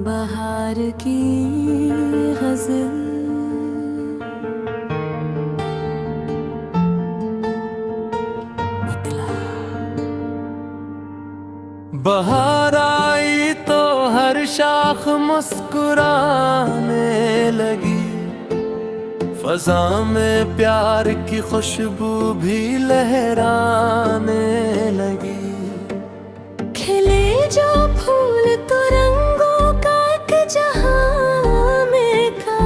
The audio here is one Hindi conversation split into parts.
बहार की गज़ल। बहार आई तो हर शाख मुस्कुराने लगी, फ़ज़ा में प्यार की खुशबू भी लहराने लगी। खिले जो फूल तो रंगों का एक जहां में का,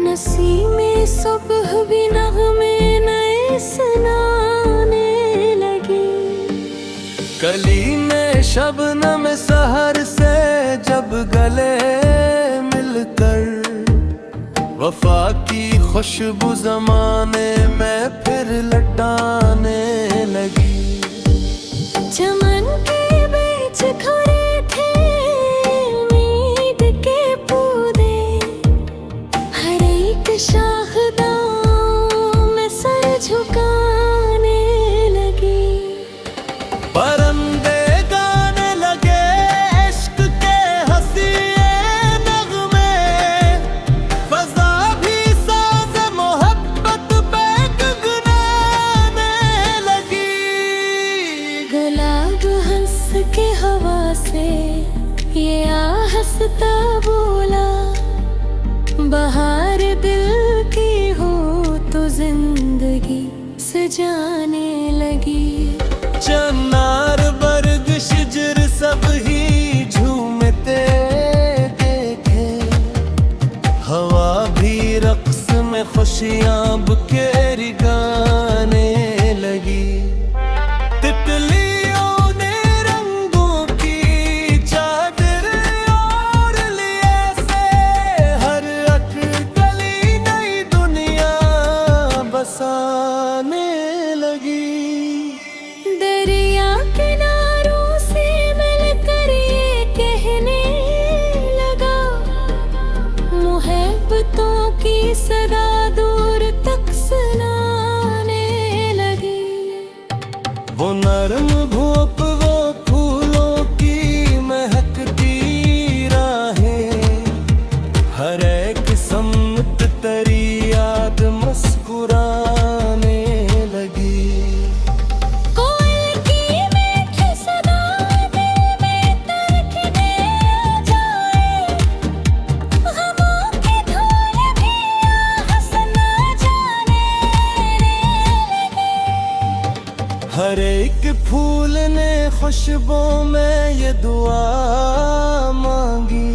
नसीमें सुबह भी नग़मे नए सुनाने लगी। कली में शबनम सहर से जब गले मिलकर, वफा की खुशबू ज़माने में फिर लटाने लगी। चमन के बीच खड़े थे उम्मीद के पौधे, हर एक शाखदां में सर झुकाने लगी। परंदे गाने लगे इश्क के हंसी नगमे, फ़ज़ा भी साज़ मोहब्बत पे गुनगुनाने लगी। गुलाब हंस के हवा से ये आहस्ता बोला, बहार दिल की हो तो जिंदगी सजाने लगी। चनार बरग शिजर सब ही झूमते देखे, हवा भी रक्स में खुशियां बुकेरी गाने लगी। तितलियों ने रंगों की चादर ओढ़ ली ऐसे, हर गली नई दुनिया बसाने लगी। दरिया किनारों से मिलकर ये कहने लगा, मुहब्बतों की सदा दूर तक सुनाने लगी। वो नरम भूप वो फूलों की महकती राहें, हर एक सम्मत तरी याद मुस्कुराने लगी। कोयल की मीठी सदा दिल में तड़कने जाए, गमों की धूल भी हंसना जाने लगी। हर एक फूल ने खुशबों में ये दुआ मांगी,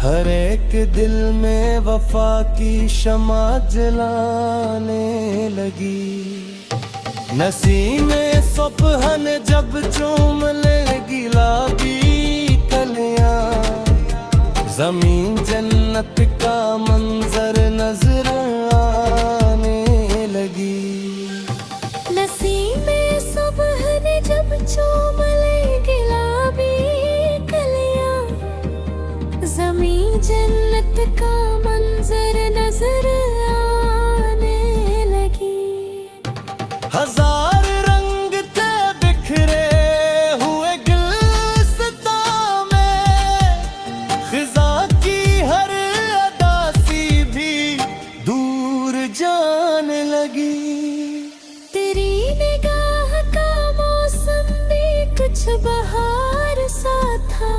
हर एक दिल में वफा की शमा जलाने लगी। नसीमें सुबहन जब चूम लेगी गुलाबी कलियां, ज़मीन जन्नत का मंजर नजर आने लगी। नसीमें सुबह ने जब चूम लेगी गुलाबी कलियां, ज़मीन जन्नत का मंजर नजर आने लगी। हजार रंग थे बिखरे हुए गुलसितां में, ख़िज़ा की हर अदा सी भी दूर जाने लगी। तेरी निगाह का मौसम भी कुछ बहार सा था,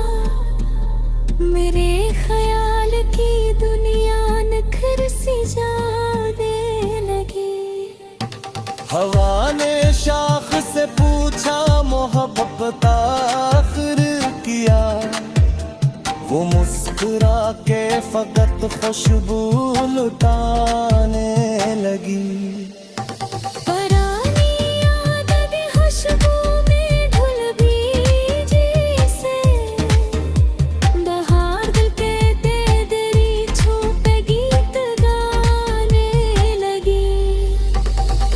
मेरे ख्याल की दुनिया नखर सी जाने लगी। हवा ने शाख से पूछा मोहब्बत आखिर किया, वो मुस्कुरा के फकत खुशबू लुटाने लगी।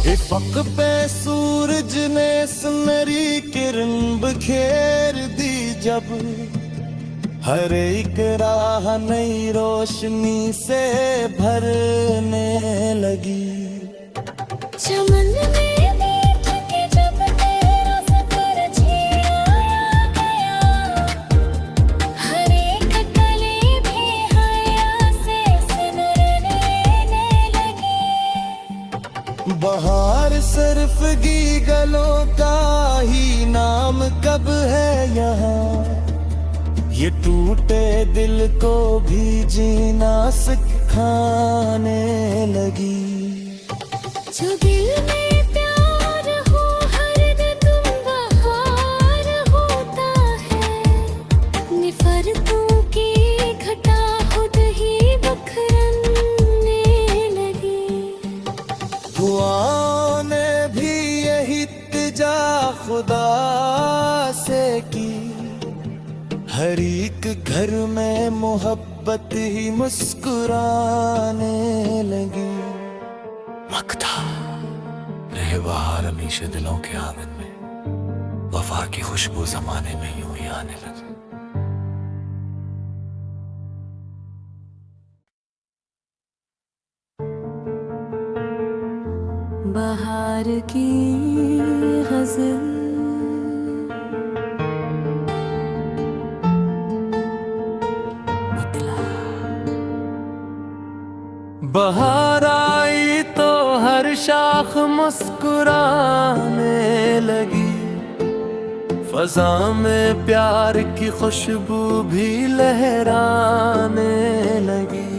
इफ़क़ पे सूरज ने सुनहरी किरण बखेर दी जब, हर एक राह नई रोशनी से भरने लगी। चमन में बैठ के जब तेरा ज़िक्र छेड़ा गया, ये टूटे दिल को भी जीना सिखाने लगी। जो दिल में प्यार हो हर दम बहार होता है, निफरतों की घटा खुद ही बखरने लगी। दुआओं ने भी यही इल्तिजा खुदा से की, हर एक घर में मोहब्बत ही मुस्कुराने लगी। मकता रहे बहार हमेशा दिलों के आंगन में, वफा की खुशबू जमाने में यूं ही आने लगी। बहार की गज़ल बहार आई तो हर शाख मुस्कुराने लगी, फजा में प्यार की खुशबू भी लहराने लगी।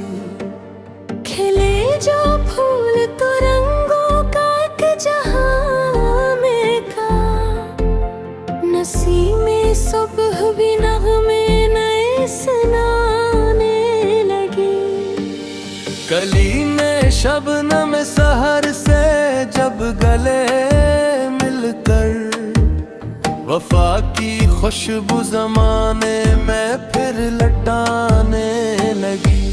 खिले जो फूल तो रंगों का एक जहां में का, नसीमें सुबह भी नगमे नए सुनाने लगी। कली ने शबनम सहर से जब गले मिलकर, वफा की खुशबू जमाने में फिर लटाने लगी।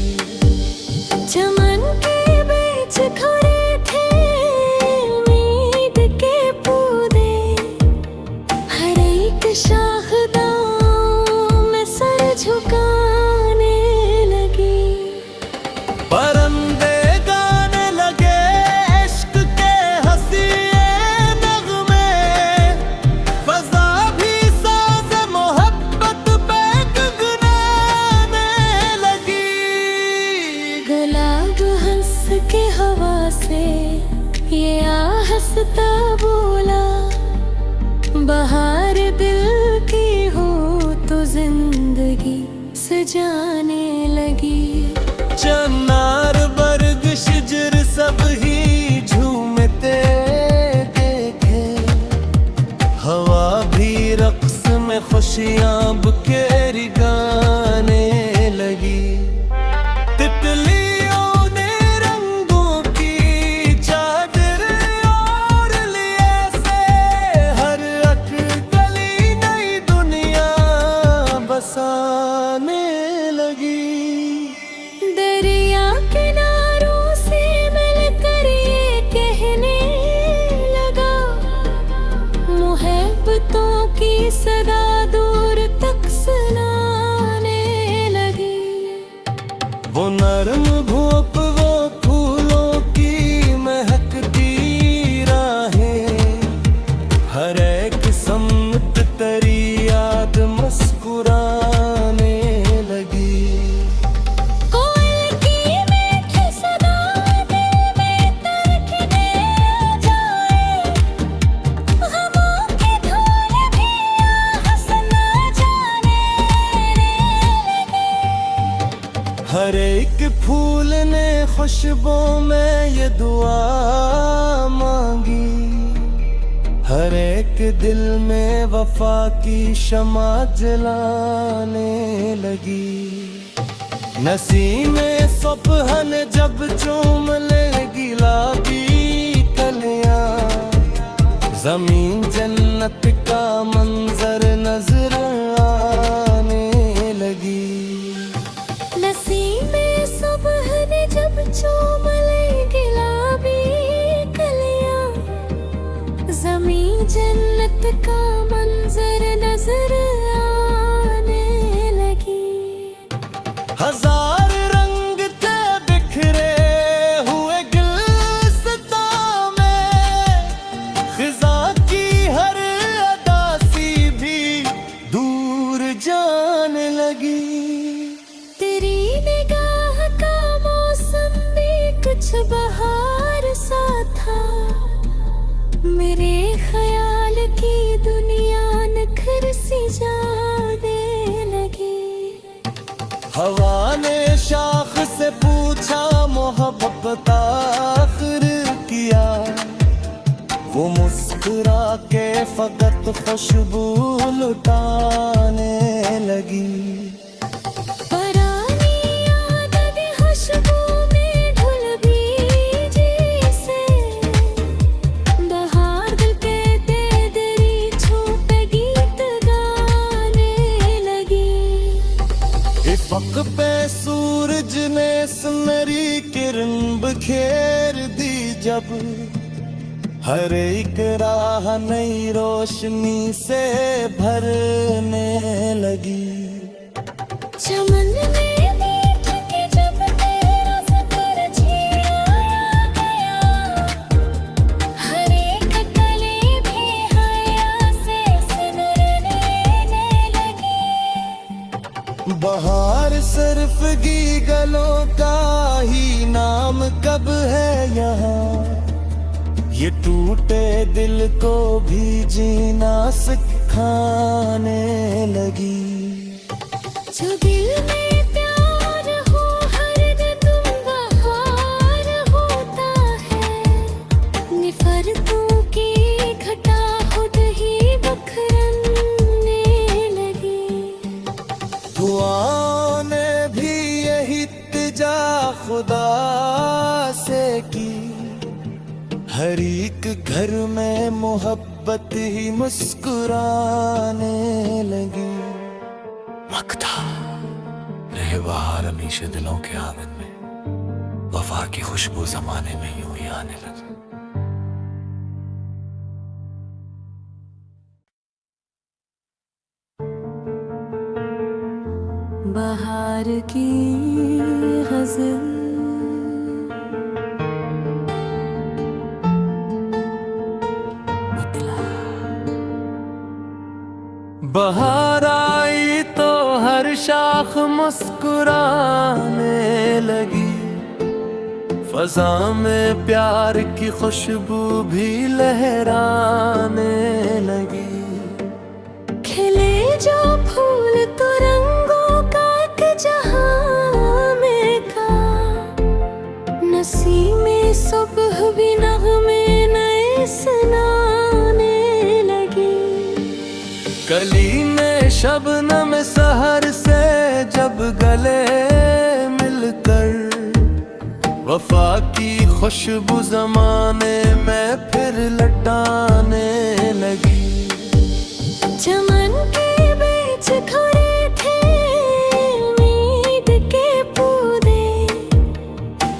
चमन के बीच खड़े थे उम्मीद के पौधे, हर एक शाखदां में सर झुकाने लगी। परंदे गाने लगे इश्क के हसीए नगमे, फजा भी साज़ मोहब्बत पे गुनगुनाने लगी। गुलाब हंस के हवा से ये आहस्ता बोला, बहार दिल की हो तो जिंदगी सजाने लगी। चनार बर्ग शिजर सब ही झूमते देखे, हवा भी रक्स में खुशियां बुकेरी गाने लगी। तितलियों ने रंगों की चादर ओढ़ लिए से, हर अख गली नई दुनिया बसाने लगी। दरिया किनारों से मिलकर ये कहने लगा, मुहब्बतों की सदा दूर तक सुनाने लगी। वो नरम भूप वो फूलों की महकती राहें, हर एक सम्मत तरी याद मुस्कुराने लगी। कोयल की मीठी सदा दिल में तड़कने जाए, गमों की धूल भी आहस न जाने लगी। हर एक फूल ने खुशबों में ये दुआ मांगी, हर एक दिल में वफा की शमा जलाने लगी। नसीमें सुबहन जब चूम लेगी गुलाबी कलियां, जमीन जन्नत का मंजर नजर आने लगी। नसीमें सुबह ने जब चूम ले गुलाबी कलियां, ज़मीं जन्नत का मंजर नजर आने लगी। हजार रंग थे बिखरे हुए गुलसितां में, खिज़ा की हर अदा सी भी दूर जाने लगी। तेरी निगाह का मौसम भी कुछ बहार सा था, मेरे ख्याल की दुनिया नखर सी जाने लगी। फकत खुशबू लुटाने लगी। पुरानी आदत खुशबू में घुल गई जैसे, बहार दिल के तेरी छूट गीत गाने लगी। इफ़क़ पे सूरज ने सुनहरी किरण बखेर दी जब, हर एक राह नई रोशनी से भरने लगी। चमन में बैठ के जब तेरा ज़िक्र छेड़ा गया, हर एक कली भी हया से सिमरने लगी। बहार सरफगी गलों का ही नाम कब है यहाँ, ये टूटे दिल को भी जीना सिखाने लगी। जो दिल में प्यार हो हर दम बहार होता है, निफरतों की घटा खुद ही बखरने लगी। दुआओं ने भी यही इल्तिजा खुदा से की, हर एक घर में मोहब्बत ही मुस्कुराने लगी। मकता रहे बहार हमेशा दिलों के आंगन में, वफा की खुशबू जमाने में यूं ही आने लगी। बहार की गज़ल बहार आई तो हर शाख मुस्कुराने लगी, फजा में प्यार की खुशबू भी लहराने लगी। खिले जो फूल तो रंगों का एक जहां में का, नसीमें सुबह भी नग़मे नए सुनाने लगी। कली में शबनम सहर से जब गले मिलकर, वफा की खुशबू जमाने में फिर लटाने लगी। चमन के बीच खड़े थे उम्मीद के पौधे,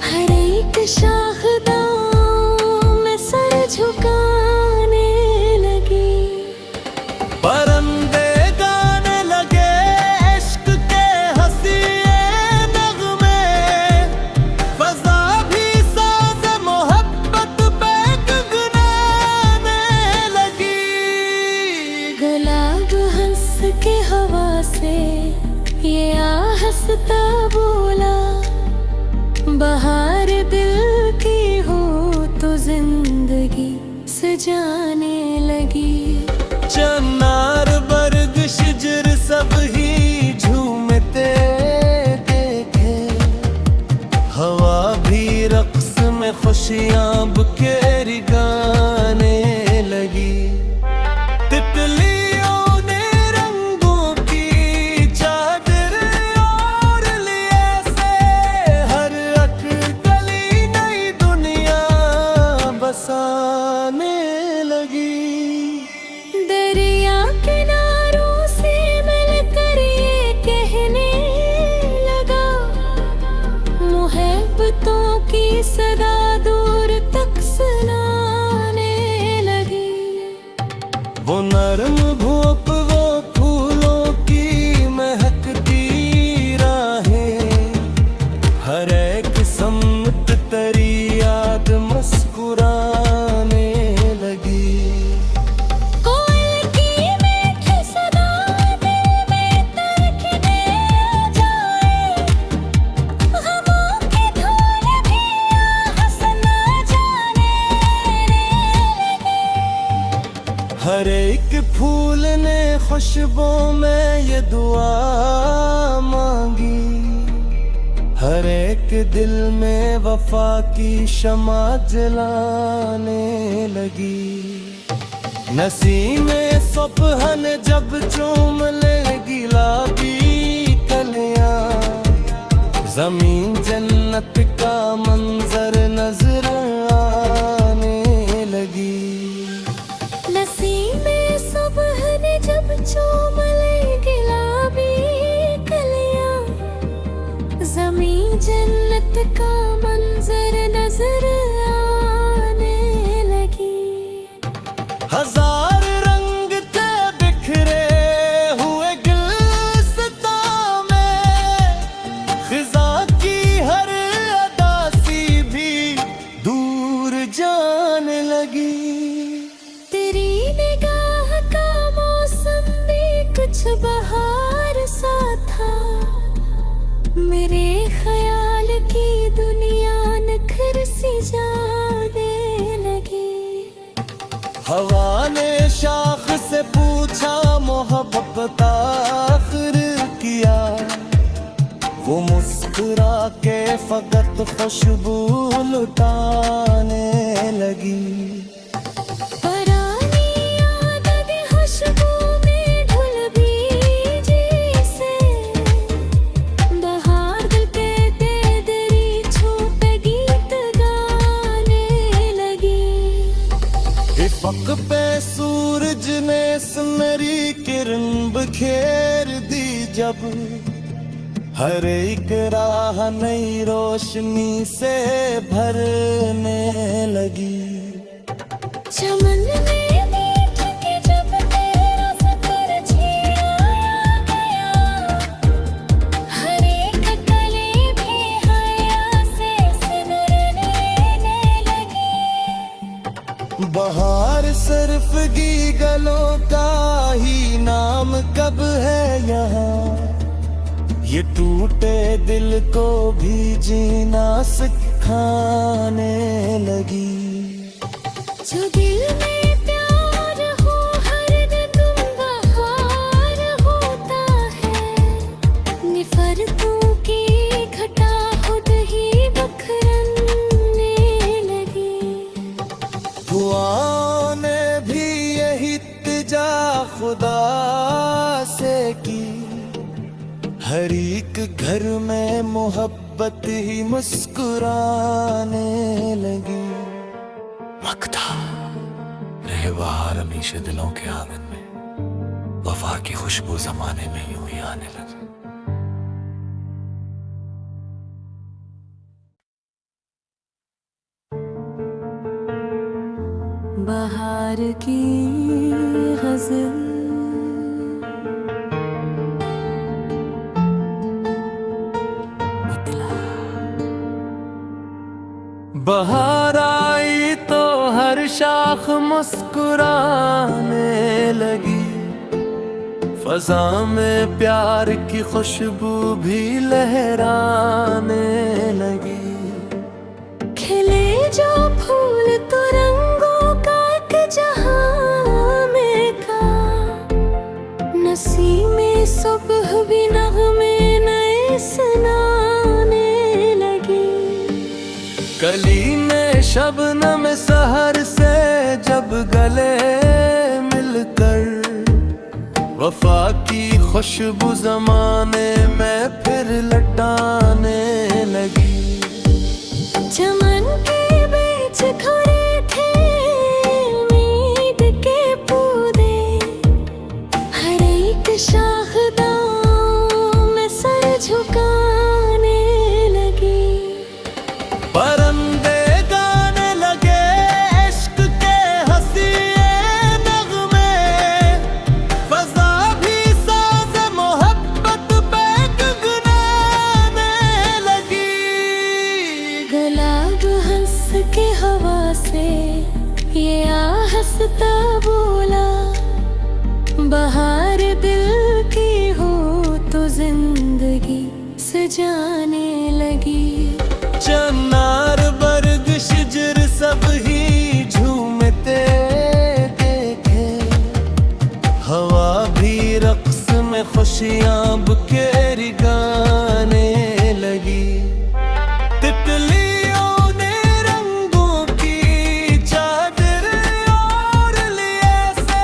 हर एक शाखदां में सर झुकाने लगी। परंदे गाने लगे इश्क के हसीए नगमे, फजा भी साज़ मोहब्बत पे गुनगुनाने लगी। गुलाब हंस के हवा से ये आहस्ता बोला, बहार दिल की हो तो जिंदगी सजाने लगी। चनार बरग शिजर सब ही झूमते देखे, हवा भी रक्स में खुशियां बुकेरी गाने लगी। तितलियों ने रंगों की चादर ओढ़ लिए से, हर अटकली नई दुनिया बसाने लगी। दरिया किनारों से मिलकर ये कहने लगा, मुहब्बतों की सदा दूर तक सुनाने लगी। वो नरम भूप वो फूलों की महकती राहें, हर एक सम्मत तरी याद मुस्कुराने लगी। कोयल की मीठी सदा दिल में तड़कने जाए, गमों की धूल भी आहस न जाने लगी। हर एक फूल ने खुशबों में ये दुआ मांगी, हर एक दिल में वफा की शमा जलाने लगी। नसीमे सुबहन जब चूम ले गुलाबी कलियां, जमीन जन्नत का मंजर नजर आने लगी। नसीमे सुबह ने जब चूम ले गुलाबी कलियां, जमीन जन्नत का मंजर नजर आने लगी। हजार रंग थे बिखरे हुए गुलसितां में, खिजा की हर अदा सी भी दूर जाने लगी। तेरी निगाह का मौसम भी कुछ बहार सा था, मेरे ख्याल की दुनिया नखर सी जाने लगी। हवा ने शाख से पूछा मोहब्बत आखिर किया, वो मुस्कुरा के फकत खुशबू लुटाने लगी। पुरानी यादें खुशबू में ढुल भी जैसे, बहार दिल पे तेरी छू पे गीत गाने लगी। इफ़क़ पे सूरज ने सुनहरी किरण बखेर दी जब, हर एक राह नई रोशनी से भरने लगी। चमन में बैठ के जब तेरा ज़िक्र छेड़ा गया, हर एक कली भी हया से सिमरने लगी। बहार सिर्फ गीगलों का ही नाम कब है यहाँ, ये टूटे दिल को भी जीना सिखाने लगी। जो दिल में प्यार हो हर दम बहार होता है, निफरतों की घटा खुद ही बखरने लगी। दुआओं ने भी यही इल्तिजा खुदा से की, हर एक घर में मोहब्बत ही मुस्कुराने लगी। मकता रहे बहार हमेशा दिलों के आंगन में, वफा की खुशबू जमाने में यूं ही आने लगी। बहार की गज़ल बहार आई तो हर शाख मुस्कुराने लगी, फजा में प्यार की खुशबू भी लहराने लगी। खिले जो फूल तो रंगों का एक जहां में का, नसीमे सुबह भी नगमे नए सुनाने लगी। कली ने शबनम सहर से जब गले मिलकर, वफा की खुशबू जमाने में फिर लटाने लगी। चमन के बीच खड़े थे उम्मीद के पौधे, हर एक शाखदां में सर झुकाने लगी। परंदे गाने लगे इश्क के हंसी नगमे, फजा भी साज़ मोहब्बत पे गुनगुनाने लगी। गुलाब हंस के हवा से ये आहस्ता बोला, बहार दिल की हो तो जिंदगी सजाने लगी। चनार बर्ग शिजर सब ही झूमते देखे, हवा भी रक्स में खुशियां बुकेरी गाने लगी। तितलियों ने रंगों की चादर ओढ़ ली ऐसे,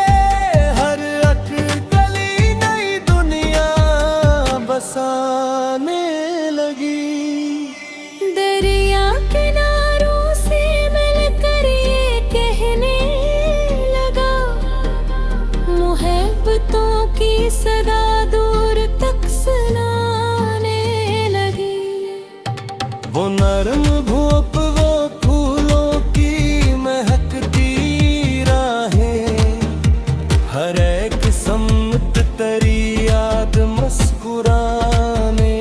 मोहब्बतों की सदा दूर तक सुनाने लगी। वो नरम भूप, वो फूलों की महकती राहें, हर एक सम्मत तेरी याद मुस्कुराने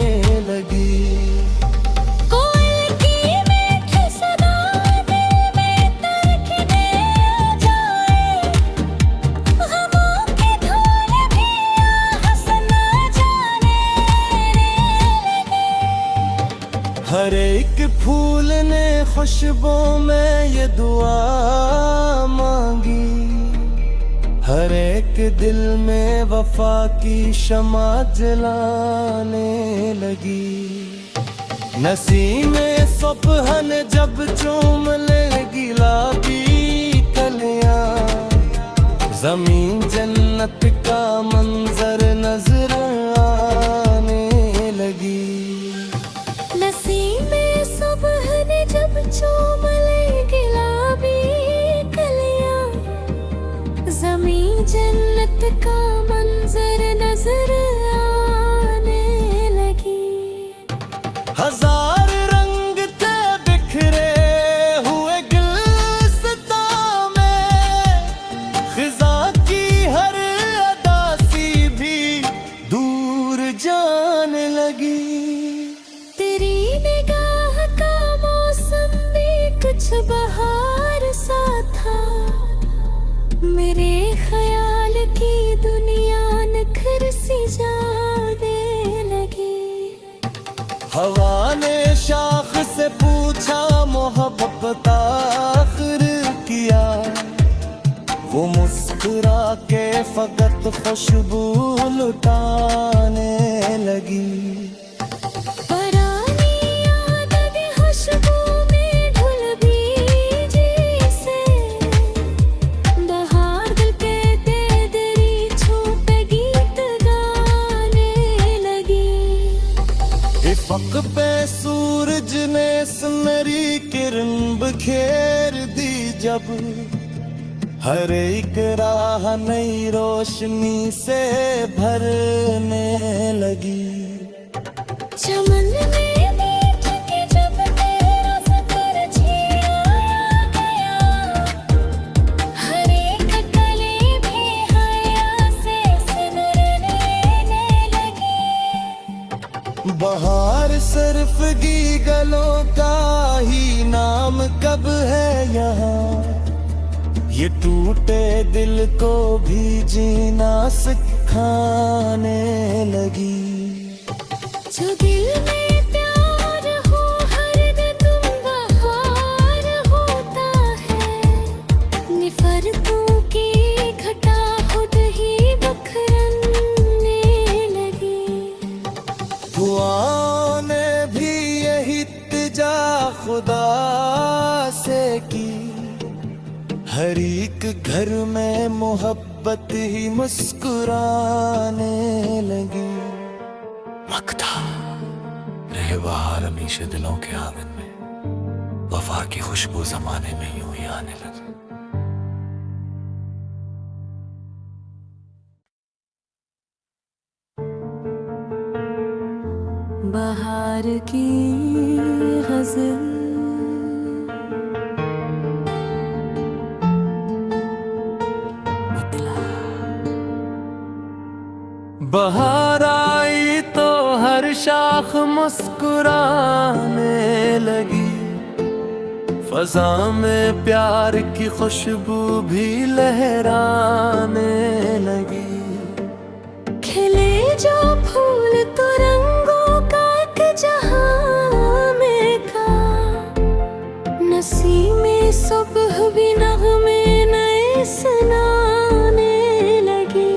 लगी। कोयल की मीठी सदा दिल में तड़कने जाए, गमों की धूल भी आहस न जाने लगे। हर एक फूल ने खुशबू में ये दुआ मांगी, हर एक दिल में वफा की शमा जलाने लगी। नसीमे सुबह ने जब चूम ले गुलाबी कलियां, जमीन जन्नत का मंजर नजर आने लगी। नसीमे सुबह ने जब चूम ले गुलाबी कलियां, ज़मीं जन्नत का मंजर नजर आने लगी। हजार रंग थे बिखरे हुए गुलसितां में, खिजा की हर अदा सी भी दूर जाने लगी। तेरी निगाह का मौसम भी कुछ बहार सा था, मेरे ख्याल की दुनिया निखर सी जाने लगी। हवा ने शाख से पूछा मोहब्बत आखिर किया, वो मुस्कुरा के फकत खुशबू लुटाने लगी। पुरानी यादें खुशबू में ढुल गई जैसे, बहार दिल के तेरी छू पे गीत गाने लगी। इफ़क़ पे सूरज ने सुनहरी किरण बिखेर दी जब, हर एक राह नई रोशनी से भरने लगी। चमन में बैठ के जब तेरा ज़िक्र छेड़ा गया, हर एक कली भी हया से सिमरने लगी। बहार सिर्फ गीगलों का ही नाम कब है यहाँ, ये टूटे दिल को भी जीना सिखाने लगी। जो दिल में प्यार हो हर तुम बहार होता है, निफरतों की घटा खुद ही बखरने लगी। दुआओं ने भी यही इल्तिजा खुदा से की, हर एक घर में मोहब्बत ही मुस्कुराने लगी। मकता रहे बहार हमेशा दिलों के आंगन में, वफा की खुशबू जमाने में यूं ही आने लगी। बहार की गज़ल बहार आई तो हर शाख मुस्कुराने लगी, फजा में प्यार की खुशबू भी लहराने लगी। खिले जो फूल तो रंगों का एक जहां में का, नसीमे सुबह भी नगमे नए सुनाने लगी।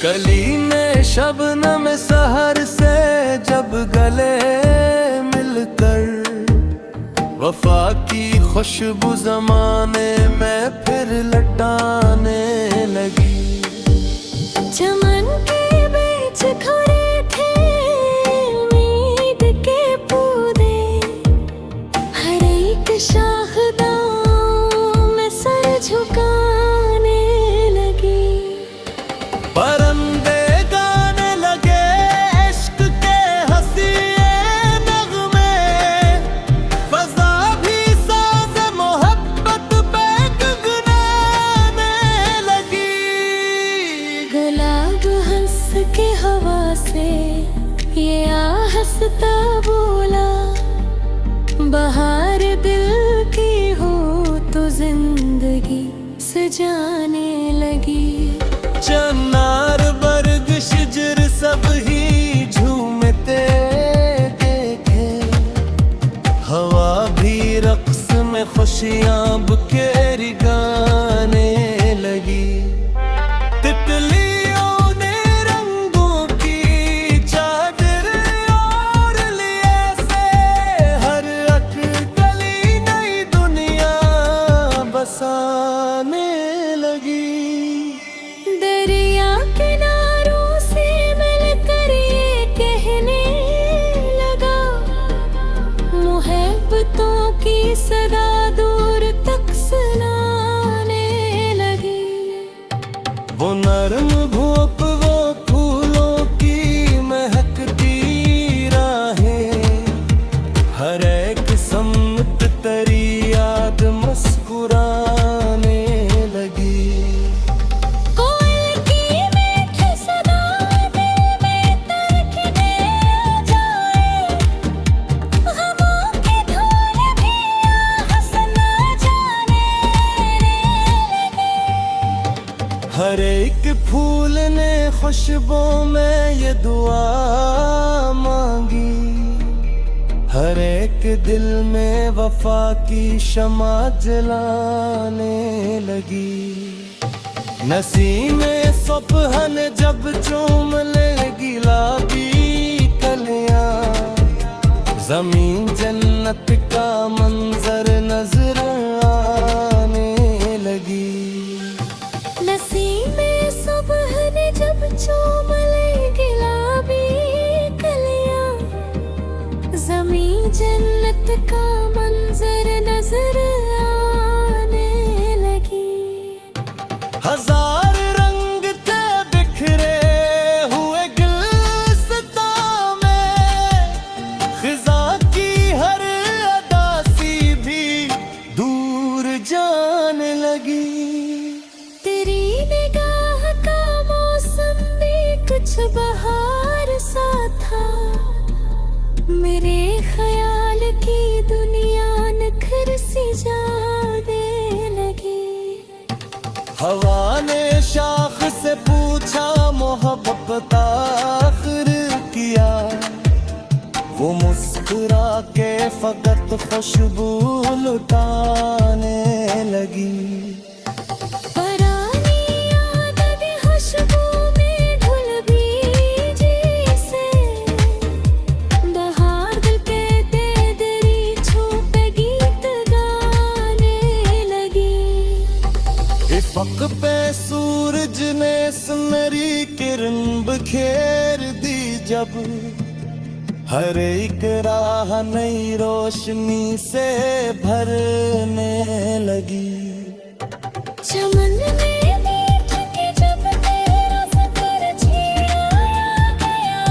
कली में शबनम सहर से जब गले मिलकर, वफा की खुशबू जमाने में फिर लटाने लगी। चमन के बीच खड़े थे उम्मीद के पौधे, हर एक शाखदां में सर झुकाने लगी। ये आहस्ता बोला, बहार दिल की हो तो जिंदगी सजाने लगी। चनार बर्ग शिजर सब ही झूमते देखे, हवा भी रक्स में खुशियां बुकेरी गाने लगी। तितलियों ने रंगों की चादर ओढ़ ली ऐसे, हर अटकली नई दुनिया बसाने लगी। दरिया किनारों से मिलकर ये कहने लगा, मोहब्बतों की सदा दूर तक सुनाने लगी। वो नरम भूप, वो फूलों की महकती राहें, हर एक सम्मत तरी याद मुस्कुराने लगी। कोयल की मीठी सदा दिल में तड़कने जाए, गमों की धूल भी आहस न जाने लगे। हर एक फूल ने खुशबू में ये दुआ मांगी, हर एक दिल में वफा की शमा जलाने लगी। नसीमे सुबहन जब चूम ले गुलाबी कलियां, जमीन जन्नत का मंजर नजर आने लगी। नसीमे सुबह ने जब चूम ले गुलाबी कलियां, ज़मीं जन्नत का मंजर नजर आने लगी। हजार रंग थे बिखरे हुए गुलसितां में, खिजा की हर अदा सी भी दूर जाने लगी। तेरी निगाह का मौसम भी कुछ बहार सा था, मेरे ख्याल की दुनिया नखर सी जाने लगी। हवा ने शाख से पूछा मोहब्बत आखिर किया, वो मुस्कुरा के फकत खुशबू लुटाने लगी। पुरानी यादें खुशबू में घुल भी जैसे, बहार दिल पे तेरी छू पे गीत गाने लगी। इफ़क़ पे सूरज ने सुनहरी किरण बखेर दी जब, हर एक राह नई रोशनी से भरने लगी। चमन में बैठ के जब तेरा ज़िक्र छेड़ाया गया,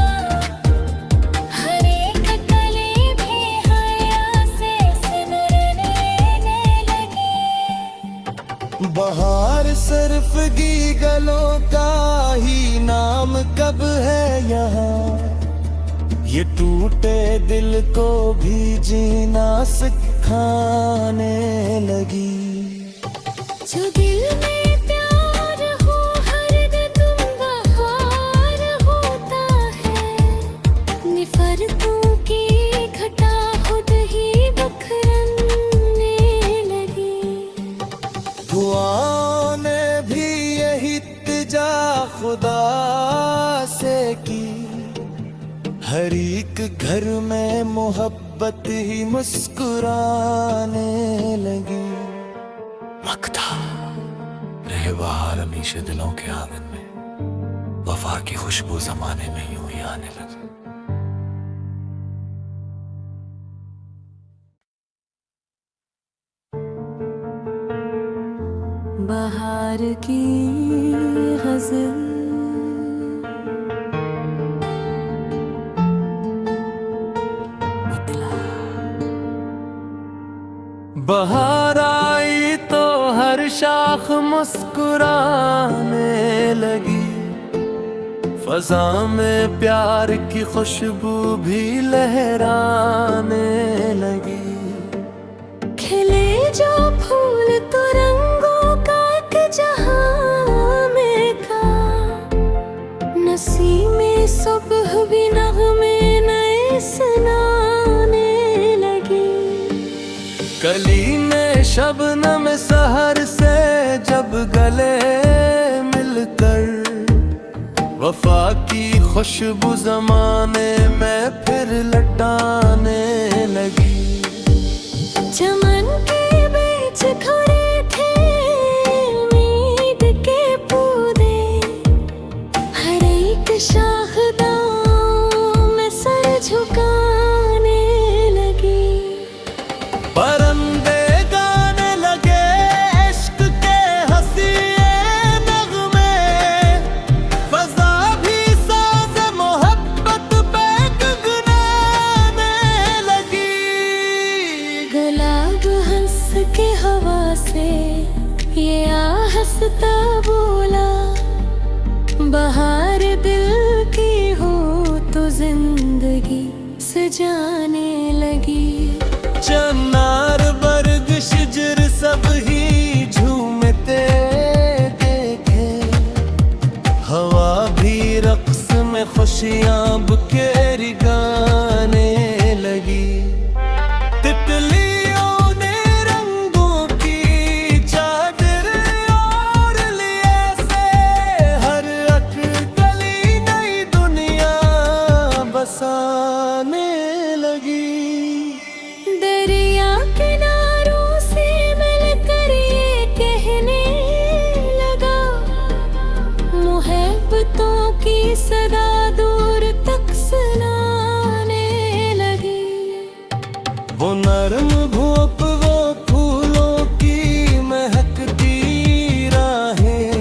हर एक कली भी हया से सिमरने लगी। बहार सिर्फ गीगलों का ही नाम कब है यहाँ, ये टूटे दिल को भी जीना सिखाने लगी। जो दिल में प्यार हो हर दम बहार होता है, निफरतों की घटा खुद ही बखरने लगी। दुआओं ने भी यही इल्तिजा खुदा से की, हर एक घर में मोहब्बत ही मुस्कुराने लगी। मकता रहे बहार हमेशा दिलों के आंगन में, वफा की खुशबू जमाने में यूं ही आने लगी। बहार की गज़ल बहार आई तो हर शाख मुस्कुराने लगी, फजा में प्यार की खुशबू भी लहराने लगी। खिले जो फूल तो रंगों का एक जहां में का, नसीमें सुबह भी नगमे नए सुनाने लगी। कली ने शबनम सहर से जब गले मिलकर, वफा की खुशबू जमाने में फिर लटाने लगी। चमन के बीच खड़े थे उम्मीद के पौधे, हर एक शाखदां में सर झुकाने लगी। परंदे गाने लगे इश्क के हसीए नगमे, फजा भी साज़ मोहब्बत पे गुनगुनाने लगी। गुलाब हंस के हवा से ये आहस्ता बोला, बहार दिल की हो तो जिंदगी सजाने लगी। चनार बर्ग शिजर सब ही झूमते देखे, हवा भी रक्स में खुशियां बुकेरी गाने लगी। तितलियों ने रंगों की चादर ओढ़ लिए से, हर अटकली नई दुनिया बसाने लगी। दरिया किनारों से मिलकर ये कहने लगा, मोहब्बतों की सदा दूर तक सुनाने लगी। वो नरम भूप वो फूलों की महकती राहें,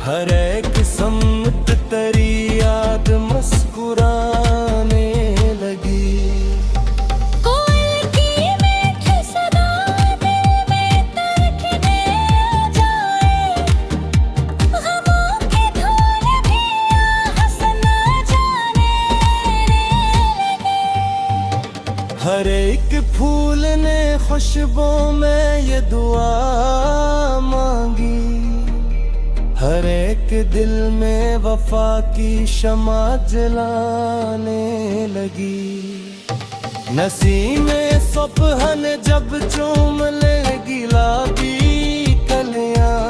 हर एक सम्मत तरी याद मुस्कुराने लगी। कोयल की मीठी सदा दिल में तड़कने जाए, गमों की धूल भी आहस न जाने लगे। हर एक फूल ने खुशबों में ये दुआ मांगी, हर एक दिल में वफा की शमा जलाने लगी। नसीमे सुबहन जब चूम ले गुलाबी कलियां,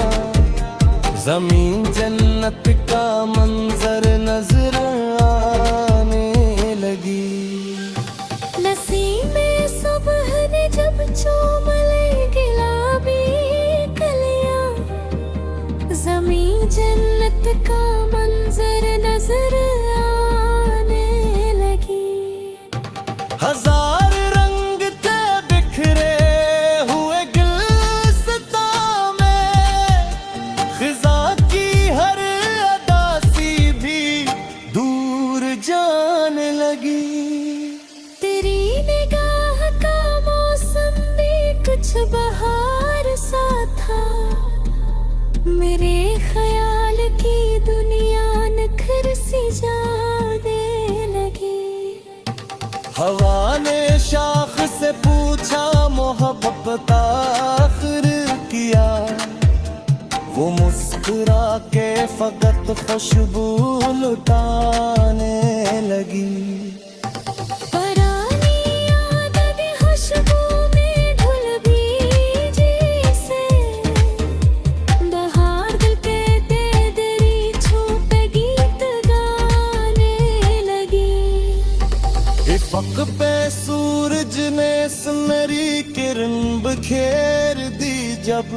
जमीन जन्नत का मंजर नजर आने लगी। नसीमे सुबह ने जब चूम ले गुलाबी कलियां, ज़मीं जन्नत का मंजर नजर आने लगी। हजार रंग थे बिखरे हुए गुलसितां में, खिजा की हर अदासी भी दूर जाने लगी। तेरी निगाह का मौसम भी कुछ बहार सा था, मेरे ख्याल की दुनिया नखर सी जाने लगी। हवा ने शाख से पूछा मोहब्बत आखिर किया, वो मुस्कुरा के फकत खुशबू लुटाने लगी। पुरानी यादें खुशबू में ढुल गई जैसे, बहार दिल के तेरी छूपे गीत गाने लगी। इफ़क़ पे सूरज ने सुनहरी किरण बखेर दी जब,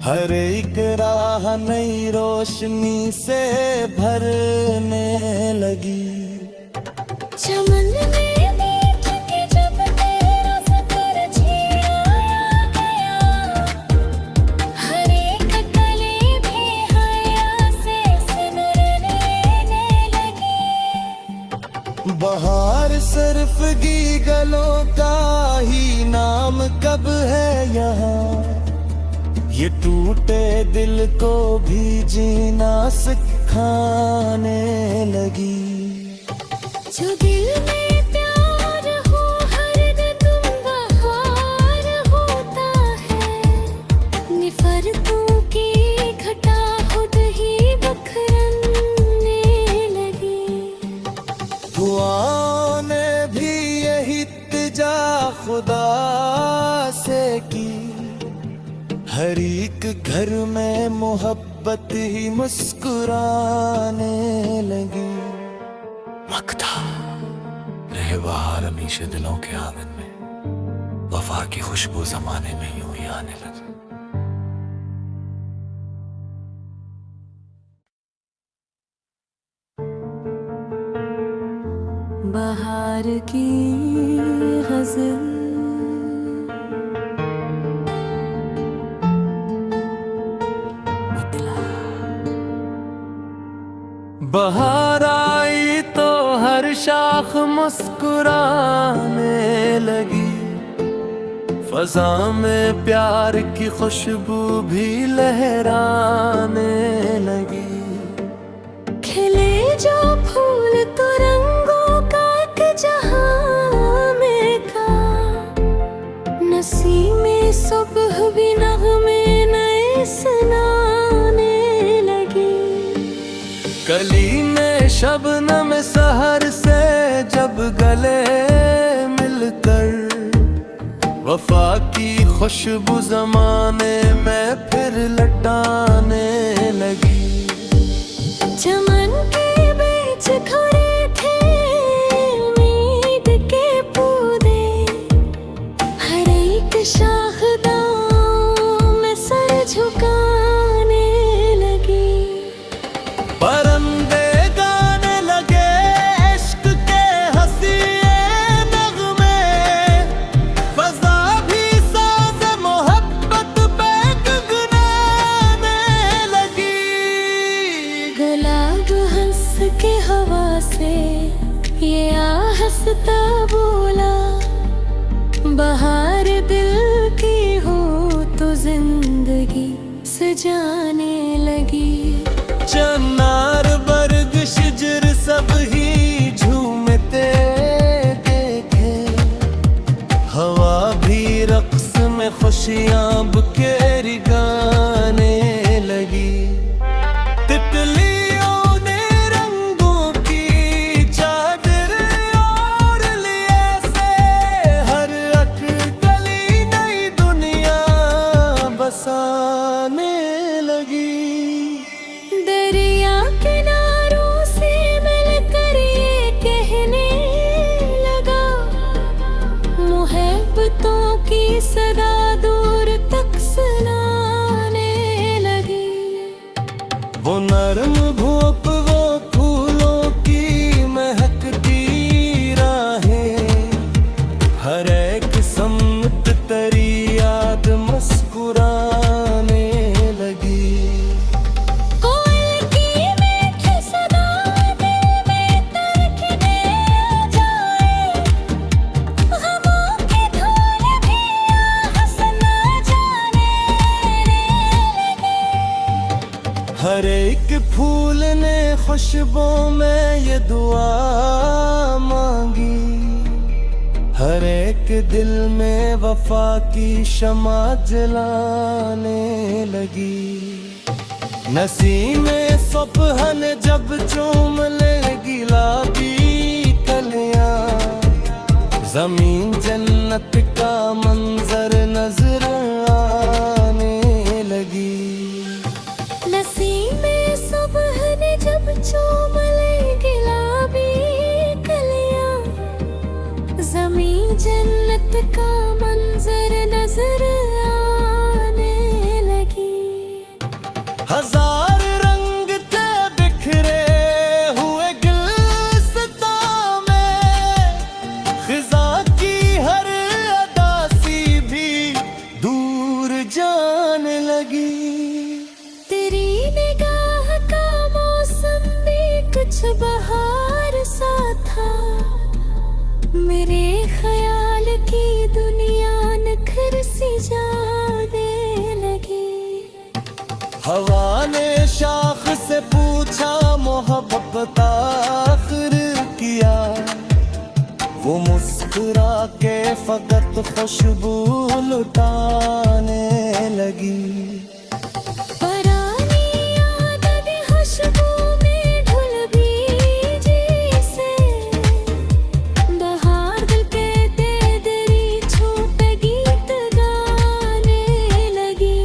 हर एक राह नई रोशनी से भरने लगी। चमन में बैठ के जब तेरा ज़िक्र छेड़ा गया, हर एक कली भी हया से सिमरने लगी। बहार सरफगी गलों का ही नाम कब है यहाँ, ये टूटे दिल को भी जीना सिखाने लगी। जो दिल में प्यार हो हर दिन बहार होता है, निफरतों की घटा खुद ही बखरने लगी। दुआओं ने भी यही इल्तिजा खुदा से की, हर एक घर में मोहब्बत ही मुस्कुराने लगी। मकता रहे बहार हमेशा दिलों के आंगन में, वफा की खुशबू जमाने में यूं ही आने लगी। बहार की गज़ल बहार आई तो हर शाख मुस्कुराने लगी, फजा में प्यार की खुशबू भी लहराने लगी। खिले जो फूल तो रंगों का एक जहां में का, नसीमें सुबह भी नग़मे नए सुनाने लगी। कली ने शबनम सहर से जब गले मिलकर, वफा की खुशबू जमाने में फिर लटाने लगी। चमन के बीच खड़े थे उम्मीद के पौधे, हर एक शाखदां में सर झुकाने लगी। परंदे गाने लगे इश्क के हसीए नगमे, फजा भी साज़ मोहब्बत पे गुनगुनाने लगी। गुलाब हंस के हवा से ये आहस्ता बोला, बहार दिल की हो तो जिंदगी सजाने लगी। चनार बरग शिजर सब ही झूमते देखे, हवा भी रक्स में खुशियां बखेरी गाने लगी। तितलियों ने रंगों की चादर ओढ़ लिए से, हर अटकली नई दुनिया बसाने लगी। दरिया किनारों से मिलकर ये कहने लगा, मोहब्बतों की सदा दूर तक सुनाने लगी। वो नरम भूप वो फूलों की महकती राहें, हर एक सम्मत तरी याद मुस्कुराने लगी। कोयल की मीठी सदा दिल में तड़कने जाए, गमों की धूल भी आहस न जाने लगी। हर एक फूल ने खुशबों में ये दुआ मांगी, हर एक दिल में वफा की शमा जलाने लगी। नसीमे सुबहन जब चूम ले गुलाबी कलियां, जमीन जन्नत का मंजर नजर आने लगी। नसीमे सुबह ने जब चूम ले गुलाबी कलियां, ज़मीं जन्नत का मंजर नजर आने लगी। हजार रंग थे बिखरे हुए खुशबू लुटाने लगी। परानी आदत खुशबू में ढुल भी जैसे, बहार दिल पे तेरी छू पे गीत गाने लगी।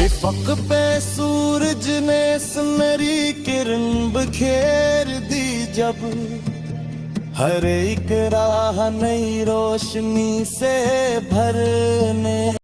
इफ़क़ पे सूरज ने सुनहरी किरण बिखेर दी जब, हर एक राह नई रोशनी से भरने